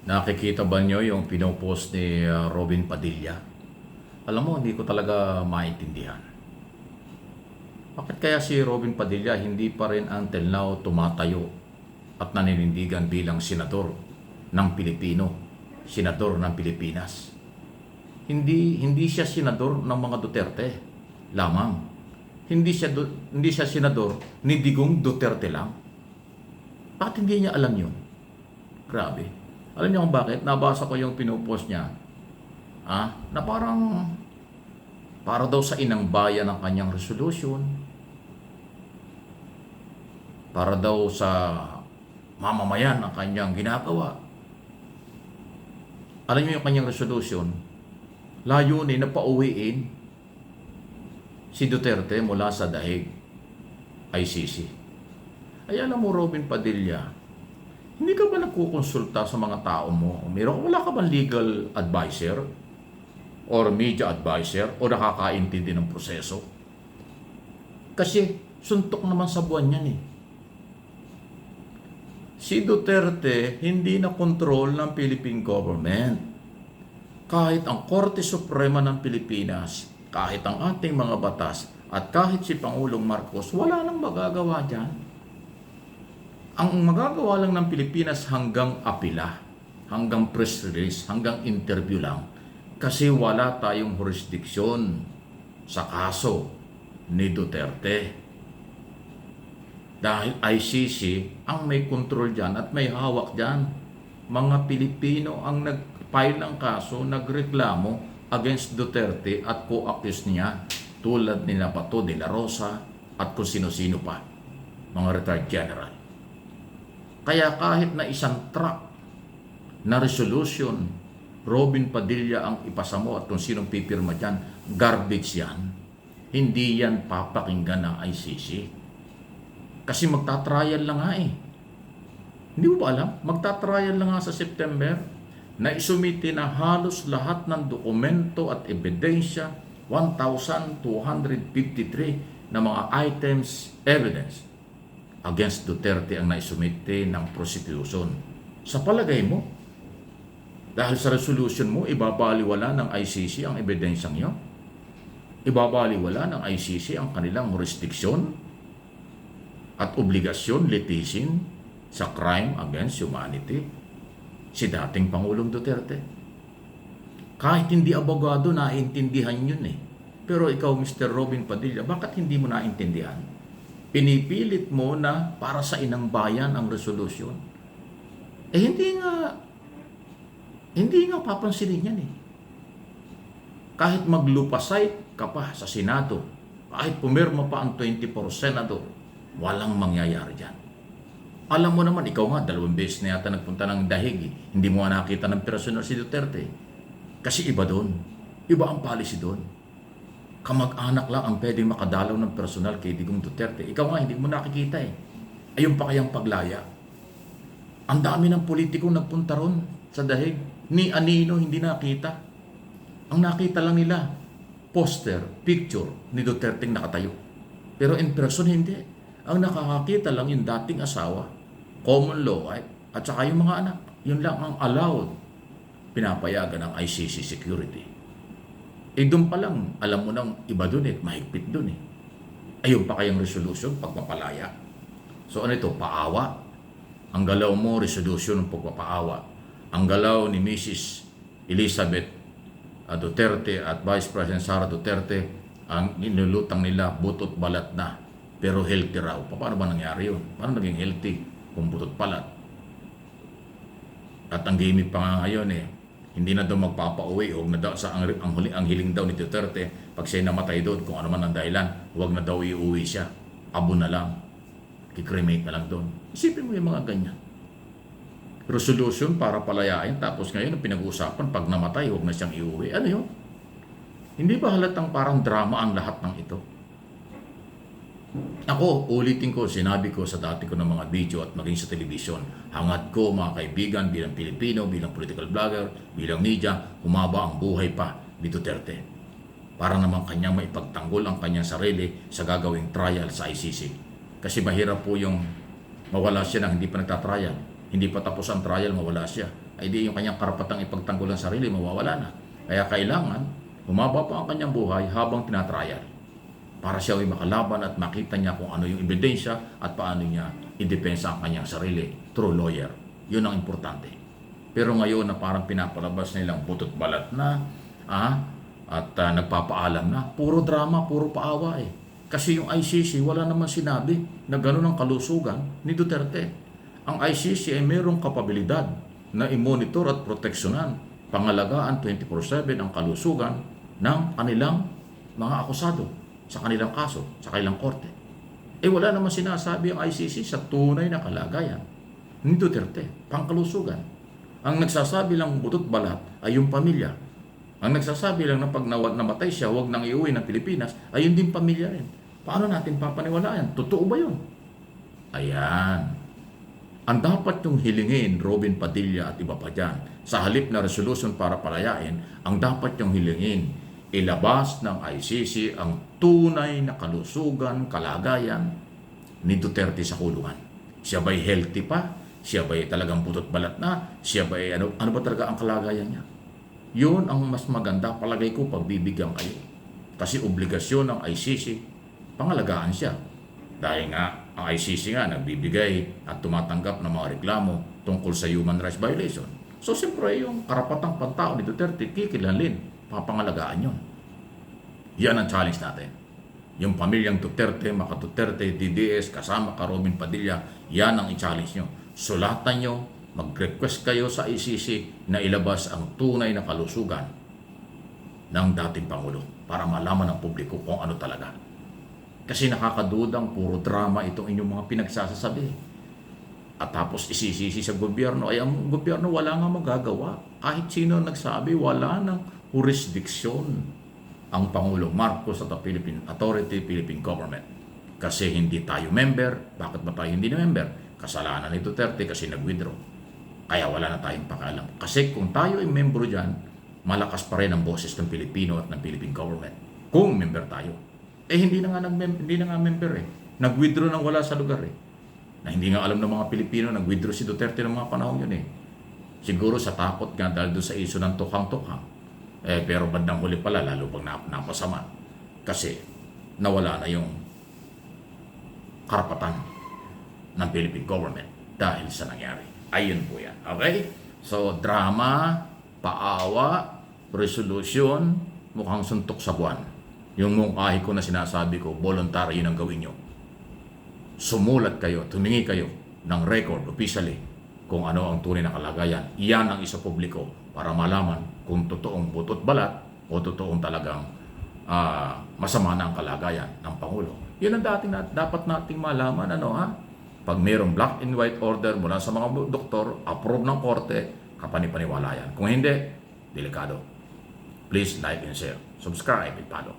Nakikita ba nyo yung pinopost ni Robin Padilla? Alam mo, hindi ko talaga maintindihan. Bakit kaya si Robin Padilla hindi pa rin until now tumatayo at naninindigan bilang senador ng Pilipino, senador ng Pilipinas? Hindi siya senador ng mga Duterte lamang. Hindi siya senador ni Digong Duterte lang. Bakit hindi niya alam yun? Grabe. Alam niyo kung bakit? Nabasa ko yung pinupost niya. Na para daw sa inang bayan ang kanyang resolution. Para daw sa mamamayan ang kanyang ginagawa. Alam niyo yung kanyang resolution? Layunin na pauwiin si Duterte mula sa dahig ICC. Ay alam mo, Robin Padilla, hindi ka ba nagkukonsulta sa mga tao mo? Wala ka bang legal advisor? Or media advisor? O nakakaintindi ng proseso? Kasi suntok naman sa buwan yan eh. Si Duterte hindi na control ng Philippine government. Kahit ang Korte Suprema ng Pilipinas, kahit ang ating mga batas, at kahit si Pangulong Marcos, wala nang magagawa dyan. Ang magagawa lang ng Pilipinas hanggang apila, hanggang press release, hanggang interview lang. Kasi wala tayong jurisdiksyon sa kaso ni Duterte. Dahil ICC ang may control dyan at may hawak dyan. Mga Pilipino ang nag-file ng kaso, nagreklamo against Duterte at co-accused niya tulad ni Bato de la Rosa at kung sino-sino pa, mga retired general. Kaya kahit na isang track na resolution, Robin Padilla ang ipasa mo at kung sinong pipirma dyan, garbage yan. Hindi yan papakinggan ng ICC. Kasi magtatrial lang nga eh. Hindi mo ba alam? Magtatrial lang nga sa September na isumiti na halos lahat ng dokumento at ebidensya, 1,253 na mga items, evidence against Duterte ang naisumite ng prosecution. Sa palagay mo, dahil sa resolution mo, ibabaliwala ng ICC ang ebidensyang niyo? Ibabaliwala ng ICC ang kanilang jurisdiksyon at obligasyon litisin sa crime against humanity si dating Pangulong Duterte? Kahit hindi abogado, naiintindihan yun eh. Pero ikaw, Mr. Robin Padilla, bakit hindi mo naintindihan? Pinipilit mo na para sa inang bayan ang resolution. Hindi nga papansinin yan eh. Kahit maglupasite ka pa sa Senado, kahit pumirma pa ang 24 senador, walang mangyayari dyan. Alam mo naman, ikaw nga, 2 beses na yata nagpunta ng dahig eh. Hindi mo nga nakita ng personal si Duterte. Kasi iba doon. Iba ang policy doon. Kamag-anak lang ang pwedeng makadalaw ng personal kay Digong Duterte. Ikaw nga, hindi mo nakikita eh. Ayun pa kayang paglaya. Ang dami ng politikong nagpunta ron sa dahig. Ni anino hindi nakita. Ang nakita lang nila, poster, picture ni Duterte nakatayo. Pero in person, hindi. Ang nakakakita lang yung dating asawa, common law, at saka yung mga anak. Yun lang ang allowed. Pinapayagan ng ICC security. Doon pa lang, alam mo nang iba doon eh, mahigpit doon eh. Ayun pa kayang resolution, pagpapalaya. So ano ito, paawa. Ang galaw mo, resolution ng pagpapaawa. Ang galaw ni Mrs. Elizabeth Duterte at Vice President Sara Duterte, ang inulutang nila butot balat na, pero healthy raw. Paano ba nangyari yun? Paano naging healthy kung butot balat? At ang gimmick pa nga ngayon eh, hindi na daw magpapauwi, huwag na daw ang hiling daw ni Duterte, pag siya namatay doon, kung ano man ang dahilan, huwag na daw iuwi siya. Abo na lang. Kikremate na lang doon. Isipin mo yung mga ganyan. Resolution para palayain, tapos ngayon ang pinag-uusapan, pag namatay, huwag na siyang iuwi. Ano yun? Hindi ba halatang parang drama ang lahat ng ito? Ako, ulitin ko, sinabi ko sa dati ko ng mga video at maging sa telebisyon, hangad ko mga kaibigan bilang Pilipino, bilang political blogger, bilang media, humaba ang buhay pa ni Duterte. Para naman kanyang maipagtanggol ang kanyang sarili sa gagawing trial sa ICC. Kasi mahirap po yung mawala siya nang hindi pa nagtatrial. hindi pa tapos ang trial, mawala siya. Ay di yung kanyang karapatang ipagtanggol ang sarili, mawawala na. Kaya kailangan, humaba pa ang kanyang buhay habang tinatrial. Para siya ay makalaban at makita niya kung ano yung ebidensya at paano niya idepensa ang kanyang sarili through lawyer. Yun ang importante. Pero ngayon na parang pinapalabas nilang butot balat na, nagpapaalam na, puro drama, puro paawa eh. Kasi yung ICC wala naman sinabi na gano'n ang kalusugan ni Duterte. Ang ICC ay mayroong kapabilidad na i-monitor at proteksyonan, pangalagaan 24/7 ang kalusugan ng kanilang mga akusado sa kanilang kaso, sa kanilang korte. Wala naman sinasabi ang ICC sa tunay na kalagayan ni Duterte, pangkalusugan. Ang nagsasabi lang butot balat ay yung pamilya. Ang nagsasabi lang na pag namatay siya, huwag nang iuwi ng Pilipinas, ay yun din pamilya rin. Paano natin papaniwalaan? Totoo ba yun? Ayan. Ang dapat yung hilingin, Robin Padilla at iba pa dyan, sa halip na resolution para palayain, ang dapat yung hilingin, ilabas ng ICC ang tunay na kalusugan, kalagayan ni Duterte sa kulungan. Siya ba'y healthy pa? Siya ba'y talagang butot balat na? Siya ba'y ano ba talaga ang kalagayan niya? Yun ang mas maganda, palagay ko, pagbibigyan kayo. Kasi obligasyon ng ICC, pangalagaan siya. Dahil nga, ang ICC nga nagbibigay at tumatanggap ng mga reklamo tungkol sa human rights violation. So, siyempre, yung karapatang pantao ni Duterte, kikilalin, papangalagaan yun. Yan ang challenge natin. Yung pamilyang Duterte, Maka Duterte, DDS, kasama ka Robin Padilla, yan ang i-challenge nyo. Sulatan nyo, mag-request kayo sa ICC na ilabas ang tunay na kalusugan ng dating Pangulo para malaman ng publiko kung ano talaga. Kasi nakakadudang puro drama itong inyong mga pinagsasasabi. At tapos isisisi sa gobyerno, ay ang gobyerno wala nga magagawa. Kahit sino nagsabi, wala ng jurisdiction ang Pangulo Marcos at the Philippine Authority, Philippine Government. Kasi hindi tayo member. Bakit ba tayo hindi na member? Kasalanan ni Duterte kasi nag-withdraw. Kaya wala na tayong pakialam. Kasi kung tayo ay membro dyan, malakas pa rin ang boses ng Pilipino at ng Philippine Government. Kung member tayo. Hindi na nga member eh. Nag-withdraw nang wala sa lugar eh. Na hindi nga alam ng mga Pilipino, nag-withdraw si Duterte ng mga panahon yun eh. Siguro sa takot nga dahil doon sa iso ng tukhang-tukhang. Pero bandang huli pala, lalo pag napasama. Kasi nawala na yung karapatan ng Philippine Government dahil sa nangyari. Ayun po yan. Okay? So, drama, paawa, resolution, mukhang suntok sa buwan. Yung mungkahi ko na sinasabi ko, voluntary yun ang gawin nyo. Sumulat kayo, tumingi kayo ng record officially kung ano ang tunay na kalagayan. Iyan ang isa publiko para malaman kung totoong butot balat o totoong talagang masama na ang kalagayan ng Pangulo. Yun ang dapat nating malaman. Pag mayroong black and white order mula sa mga doktor, approve ng korte, kapanipaniwala yan. Kung hindi, delikado. Please like and share. Subscribe and follow.